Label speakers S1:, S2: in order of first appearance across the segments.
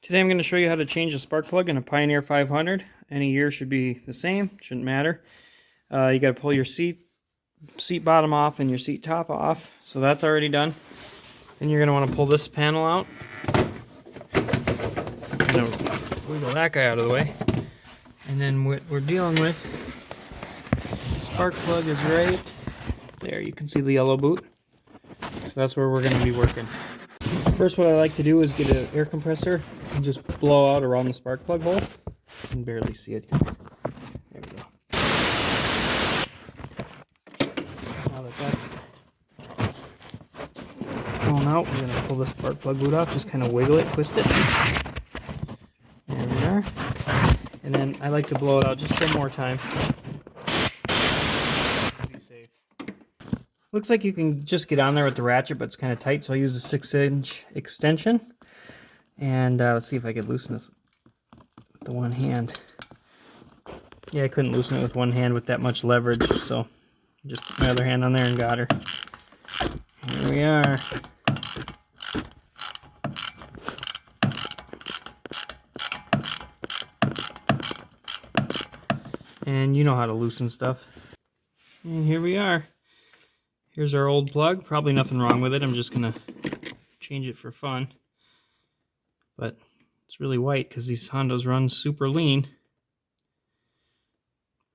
S1: Today I'm going to show you how to change the spark plug in a Pioneer 500. Any year should be the same, shouldn't matter. You got to pull your seat bottom off and your seat top off, so that's already done. Then you're going to want to pull this panel out. Wiggle that guy out of the way. And then what we're dealing with, the spark plug is right there. You can see the yellow boot. So that's where we're going to be working. First, what I like to do is get an air compressor and just blow out around the spark plug hole. You can barely see it because there we go. Now that that's blown out, we're going to pull the spark plug boot off. Just kind of wiggle it, twist it. There we are. And then I like to blow it out just one more time. Be safe. Looks like you can just get on there with the ratchet, but it's kind of tight, so I use a 6-inch extension. And let's see if I could loosen this with the one hand. Yeah, I couldn't loosen it with one hand with that much leverage, so just put my other hand on there and got her. Here we are. And you know how to loosen stuff. And here we are. Here's our old plug. Probably nothing wrong with it. I'm just gonna change it for fun. But it's really white because these Hondas run super lean.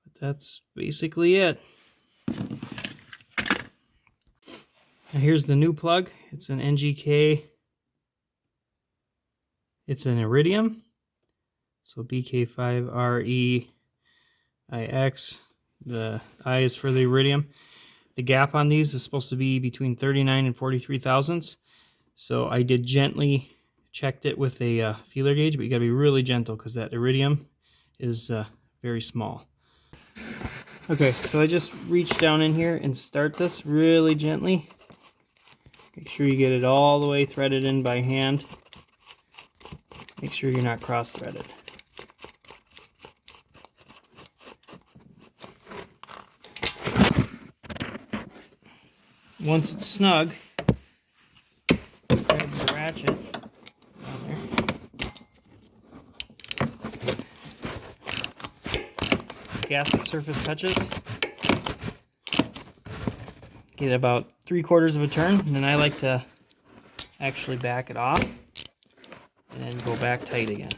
S1: But that's basically it. Now here's the new plug. It's an NGK. It's an Iridium. So BK5REIX. The I is for the Iridium. The gap on these is supposed to be between 39 and 43 thousandths. So I did gently checked it with a feeler gauge, but you gotta be really gentle because that Iridium is very small. Okay, so I just reach down in here and start this really gently. Make sure you get it all the way threaded in by hand. Make sure you're not cross-threaded. Once it's snug, grab the ratchet down there. Gasket surface touches. Get about 3/4 of a turn, and then I like to actually back it off and then go back tight again.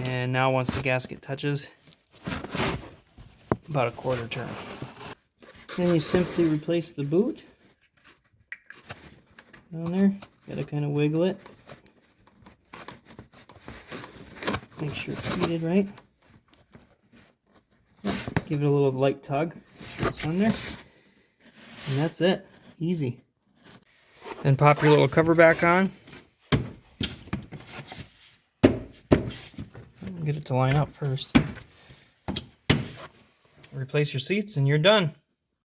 S1: And now once the gasket touches, about 1/4 turn. Then you simply replace the boot down there. Gotta kind of wiggle it. Make sure it's seated right. Give it a little light tug. Make sure it's on there. And that's it. Easy. Then pop your little cover back on. Get it to line up first. Replace your seats and you're done.